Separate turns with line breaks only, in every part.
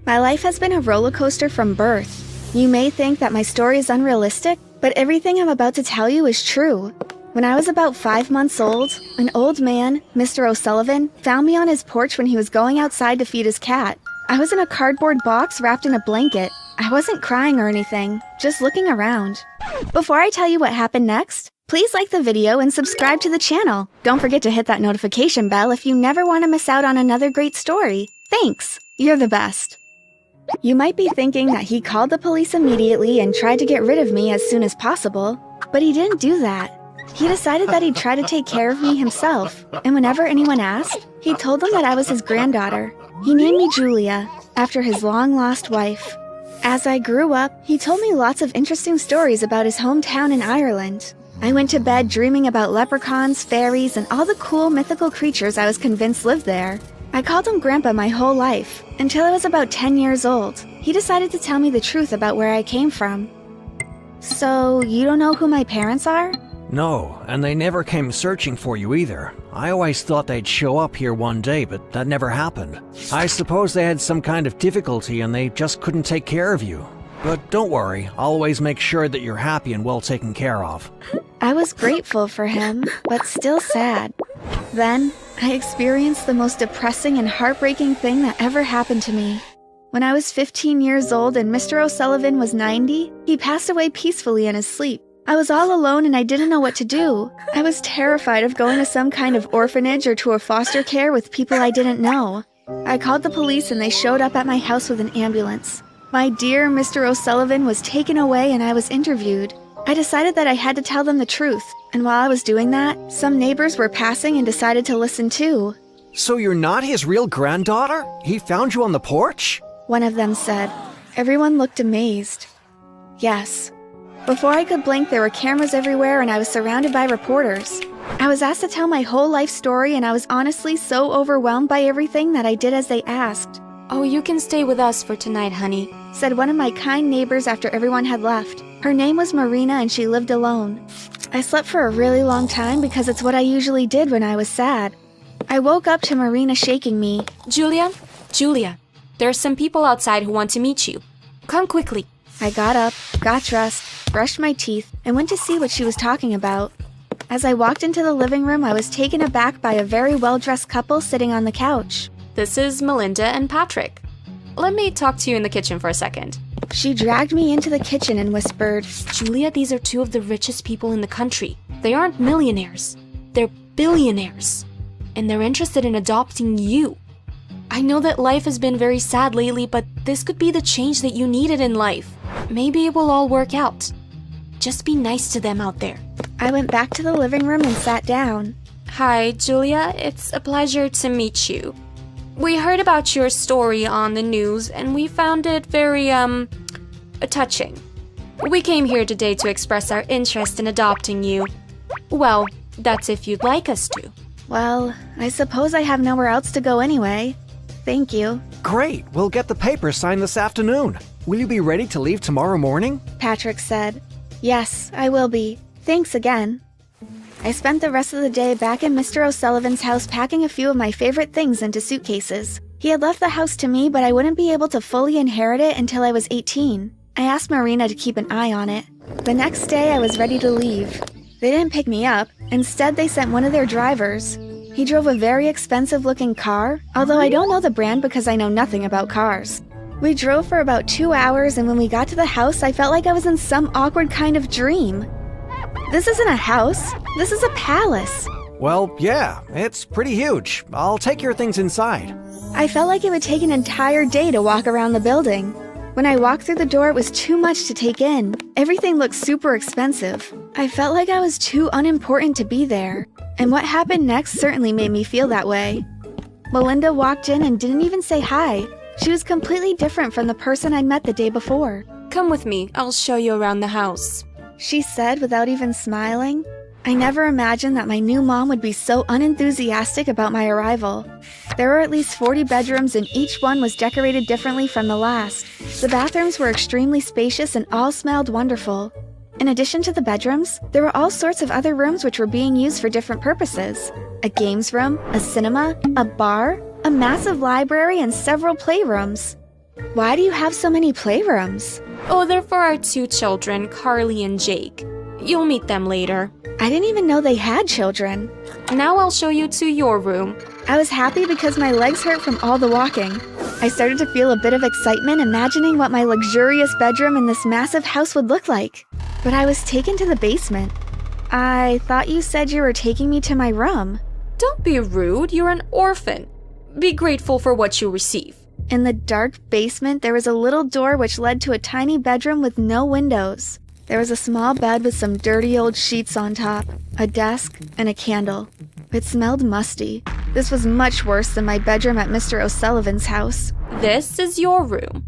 My life has been a roller coaster from birth. You may think that my story is unrealistic, but everything I'm about to tell you is true. When I was about 5 months old, an old man, Mr. O'Sullivan, found me on his porch when he was going outside to feed his cat. I was in a cardboard box wrapped in a blanket. I wasn't crying or anything, just looking around. Before I tell you what happened next, please like the video and subscribe to the channel. Don't forget to hit that notification bell if you never want to miss out on another great story. Thanks, you're the best. You might be thinking that he called the police immediately and tried to get rid of me as soon as possible, but he didn't do that. He decided that he'd try to take care of me himself, and whenever anyone asked, he told them that I was his granddaughter. He named me Julia, after his long-lost wife. As I grew up, he told me lots of interesting stories about his hometown in Ireland. I went to bed dreaming about leprechauns, fairies, and all the cool mythical creatures I was convinced lived there. I called him Grandpa my whole life, until I was about 10 years old. He decided to tell me the truth about where I came from. So, you don't know who my parents are?
No, and they never came searching for you either. I always thought they'd show up here one day, but that never happened. I suppose they had some kind of difficulty and they just couldn't take care of you. But don't worry, I'll always make sure that you're happy and well taken care of.
I was grateful for him, but still sad. Then, I experienced the most depressing and heartbreaking thing that ever happened to me. When I was 15 years old and Mr. O'Sullivan was 90, he passed away peacefully in his sleep. I was all alone and I didn't know what to do. I was terrified of going to some kind of orphanage or to a foster care with people I didn't know. I called the police and they showed up at my house with an ambulance. My dear Mr. O'Sullivan was taken away and I was interviewed. I decided that I had to tell them the truth, and while I was doing that, some neighbors were passing and decided to listen too.
So you're not his real granddaughter? He found you on the porch?
One of them said. Everyone looked amazed. Yes. Before I could blink, there were cameras everywhere and I was surrounded by reporters. I was asked to tell my whole life story and I was honestly so overwhelmed by everything that I did as they asked.
"Oh, you can stay with us for tonight, honey,"
said one of my kind neighbors after everyone had left. Her name was Marina and she lived alone. I slept for a really long time because it's what I usually did when I was sad. I woke up to Marina shaking me.
Julia, there are some people outside who want to meet you. Come quickly."
I got up, got dressed, brushed my teeth, and went to see what she was talking about. As I walked into the living room, I was taken aback by a very well-dressed couple sitting on the couch.
"This is Melinda and Patrick. Let me talk to you in the kitchen for a second."
She dragged me into the kitchen and whispered,
"Julia, these are two of the richest people in the country. They aren't millionaires. They're billionaires. And they're interested in adopting you. I know that life has been very sad lately, but this could be the change that you needed in life. Maybe it will all work out. Just be nice to them out there."
I went back to the living room and sat down.
"Hi, Julia. It's a pleasure to meet you. We heard about your story on the news and we found it very, touching. We came here today to express our interest in adopting you. Well, that's if you'd like us to."
Well, I suppose I have nowhere else to go anyway. Thank you.
Great, we'll get the papers signed this afternoon. Will you be ready to leave tomorrow morning?
Patrick said. Yes, I will be. Thanks again. I spent the rest of the day back in Mr. O'Sullivan's house packing a few of my favorite things into suitcases. He had left the house to me, but I wouldn't be able to fully inherit it until I was 18. I asked Marina to keep an eye on it. The next day, I was ready to leave. They didn't pick me up. Instead, they sent one of their drivers. He drove a very expensive-looking car, although I don't know the brand because I know nothing about cars. We drove for about 2 hours, and when we got to the house, I felt like I was in some awkward kind of dream. This isn't a house. This is a palace.
Well, yeah, it's pretty huge. I'll take your things inside.
I felt like it would take an entire day to walk around the building. When I walked through the door, it was too much to take in. Everything looked super expensive. I felt like I was too unimportant to be there. And what happened next certainly made me feel that way. Melinda walked in and didn't even say hi. She was completely different from the person I'd met the day before.
"Come with me. I'll show you around the house,"
she said without even smiling. I never imagined that my new mom would be so unenthusiastic about my arrival. There were at least 40 bedrooms and each one was decorated differently from the last. The bathrooms were extremely spacious and all smelled wonderful. In addition to the bedrooms, there were all sorts of other rooms which were being used for different purposes. A games room, a cinema, a bar, a massive library, and several playrooms. Why do you have so many playrooms?
Oh, they're for our 2 children, Carly and Jake. You'll meet them later.
I didn't even know they had children.
Now I'll show you to your room.
I was happy because my legs hurt from all the walking. I started to feel a bit of excitement imagining what my luxurious bedroom in this massive house would look like. But I was taken to the basement. I thought you said you were taking me to my room.
Don't be rude, you're an orphan. Be grateful for what you receive.
In the dark basement, there was a little door which led to a tiny bedroom with no windows. There was a small bed with some dirty old sheets on top, a desk, and a candle. It smelled musty. This was much worse than my bedroom at Mr. O'Sullivan's house.
This is your room.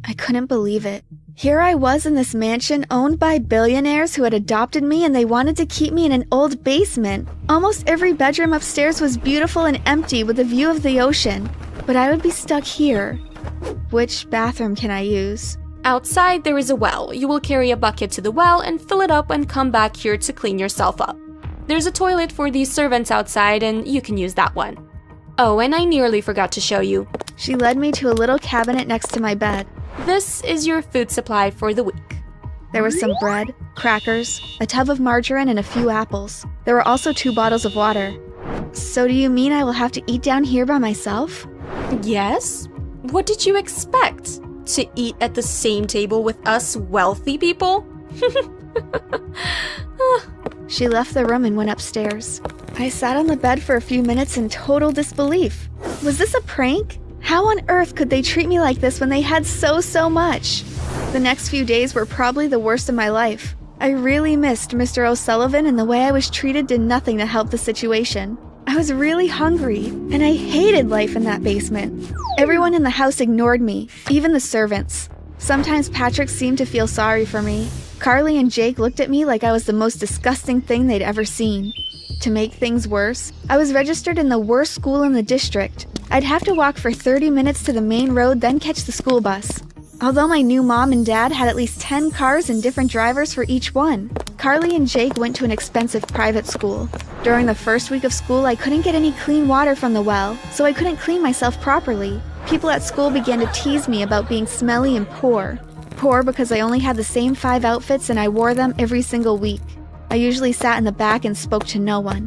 I couldn't believe it. Here I was in this mansion owned by billionaires who had adopted me, and they wanted to keep me in an old basement. Almost every bedroom upstairs was beautiful and empty with a view of the ocean. But I would be stuck here. Which bathroom can I use?
Outside there is a well. You will carry a bucket to the well and fill it up and come back here to clean yourself up. There's a toilet for the servants outside and you can use that one. Oh, and I nearly forgot to show you.
She led me to a little cabinet next to my bed.
This is your food supply for the week.
There was some bread, crackers, a tub of margarine, and a few apples. There were also 2 bottles of water. So do you mean I will have to eat down here by myself?
Yes? What did you expect? To eat at the same table with us wealthy people?
She left the room and went upstairs. I sat on the bed for a few minutes in total disbelief. Was this a prank? How on earth could they treat me like this when they had so much? The next few days were probably the worst of my life. I really missed Mr. O'Sullivan, and the way I was treated did nothing to help the situation. I was really hungry, and I hated life in that basement. Everyone in the house ignored me, even the servants. Sometimes Patrick seemed to feel sorry for me. Carly and Jake looked at me like I was the most disgusting thing they'd ever seen. To make things worse, I was registered in the worst school in the district. I'd have to walk for 30 minutes to the main road, then catch the school bus. Although my new mom and dad had at least 10 cars and different drivers for each one, Carly and Jake went to an expensive private school. During the first week of school, I couldn't get any clean water from the well, so I couldn't clean myself properly. People at school began to tease me about being smelly and poor. Poor because I only had the same 5 outfits and I wore them every single week. I usually sat in the back and spoke to no one.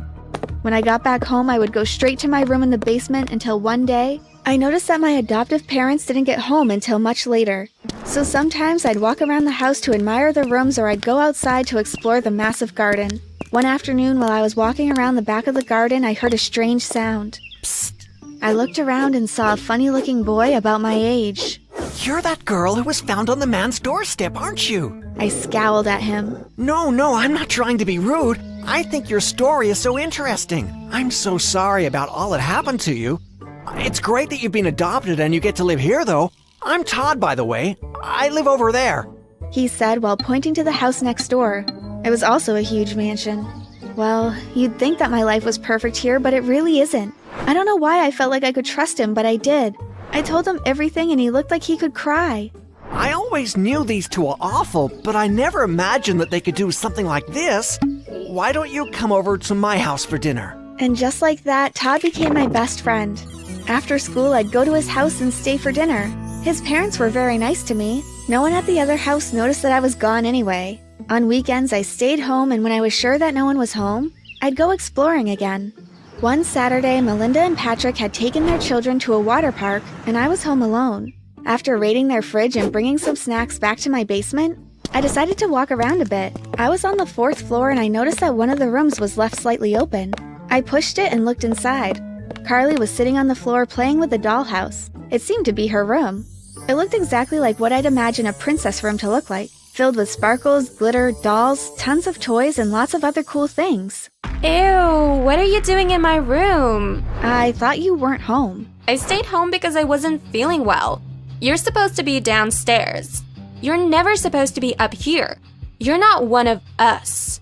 When I got back home, I would go straight to my room in the basement until one day, I noticed that my adoptive parents didn't get home until much later. So sometimes I'd walk around the house to admire the rooms, or I'd go outside to explore the massive garden. One afternoon while I was walking around the back of the garden, I heard a strange sound. Psst! I looked around and saw a funny-looking boy about my age.
You're that girl who was found on the man's doorstep, aren't you?
I scowled at him.
No, I'm not trying to be rude. I think your story is so interesting. I'm so sorry about all that happened to you. It's great that you've been adopted and you get to live here, though. I'm Todd, by the way. I live over there.
He said while pointing to the house next door. It was also a huge mansion. Well, you'd think that my life was perfect here, but it really isn't. I don't know why I felt like I could trust him, but I did. I told him everything and he looked like he could cry.
I always knew these two are awful, but I never imagined that they could do something like this. Why don't you come over to my house for dinner?
And just like that, Todd became my best friend. After school, I'd go to his house and stay for dinner. His parents were very nice to me. No one at the other house noticed that I was gone anyway. On weekends, I stayed home, and when I was sure that no one was home, I'd go exploring again. One Saturday, Melinda and Patrick had taken their children to a water park, and I was home alone. After raiding their fridge and bringing some snacks back to my basement, I decided to walk around a bit. I was on the 4th floor and I noticed that one of the rooms was left slightly open. I pushed it and looked inside. Carly was sitting on the floor playing with the dollhouse. It seemed to be her room. It looked exactly like what I'd imagine a princess room to look like, filled with sparkles, glitter, dolls, tons of toys, and lots of other cool things.
Ew, what are you doing in my room?
I thought you weren't home.
I stayed home because I wasn't feeling well. You're supposed to be downstairs. You're never supposed to be up here. You're not one of us.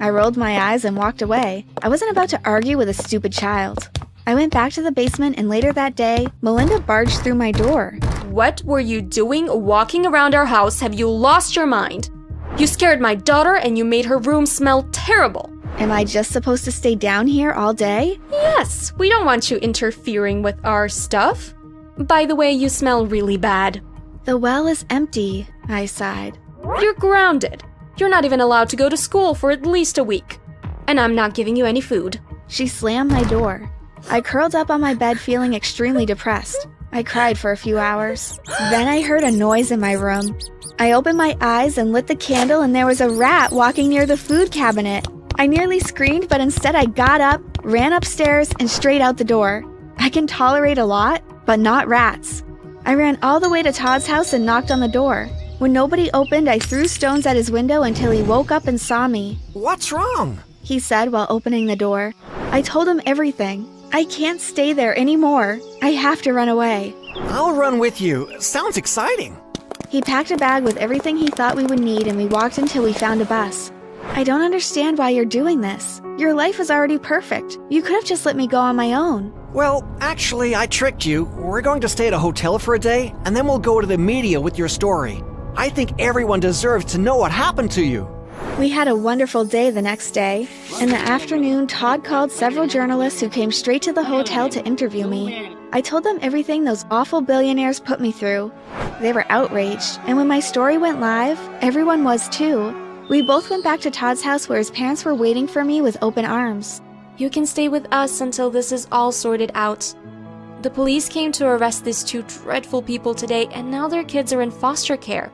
I rolled my eyes and walked away. I wasn't about to argue with a stupid child. I went back to the basement, and later that day, Melinda barged through my door.
What were you doing walking around our house? Have you lost your mind? You scared my daughter and you made her room smell terrible.
Am I just supposed to stay down here all day?
Yes, we don't want you interfering with our stuff. By the way, you smell really bad.
The well is empty, I sighed.
You're grounded. You're not even allowed to go to school for at least a week. And I'm not giving you any food.
She slammed my door. I curled up on my bed feeling extremely depressed. I cried for a few hours. Then I heard a noise in my room. I opened my eyes and lit the candle, and there was a rat walking near the food cabinet. I nearly screamed, but instead I got up, ran upstairs, and straight out the door. I can tolerate a lot, but not rats. I ran all the way to Todd's house and knocked on the door. When nobody opened, I threw stones at his window until he woke up and saw me.
What's wrong?
He said while opening the door. I told him everything. I can't stay there anymore. I have to run away.
I'll run with you. Sounds exciting.
He packed a bag with everything he thought we would need, and we walked until we found a bus. I don't understand why you're doing this. Your life was already perfect. You could have just let me go on my own.
Well, actually, I tricked you. We're going to stay at a hotel for a day, and then we'll go to the media with your story. I think everyone deserves to know what happened to you.
We had a wonderful day the next day. In the afternoon, Todd called several journalists who came straight to the hotel to interview me. I told them everything those awful billionaires put me through. They were outraged, and when my story went live, everyone was too. We both went back to Todd's house where his parents were waiting for me with open arms.
You can stay with us until this is all sorted out. The police came to arrest these two dreadful people today, and now their kids are in foster care.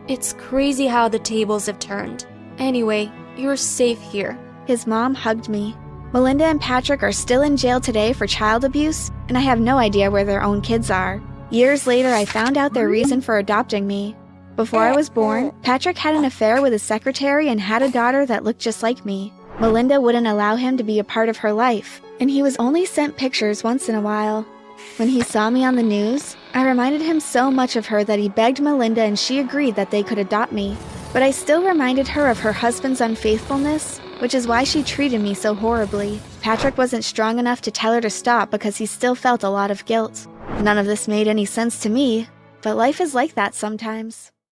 It's crazy how the tables have turned. Anyway, you're safe here.
His mom hugged me. Melinda and Patrick are still in jail today for child abuse, and I have no idea where their own kids are. Years later, I found out their reason for adopting me. Before I was born, Patrick had an affair with his secretary and had a daughter that looked just like me. Melinda wouldn't allow him to be a part of her life, and he was only sent pictures once in a while. When he saw me on the news, I reminded him so much of her that he begged Melinda and she agreed that they could adopt me. But I still reminded her of her husband's unfaithfulness, which is why she treated me so horribly. Patrick wasn't strong enough to tell her to stop because he still felt a lot of guilt. None of this made any sense to me, but life is like that sometimes.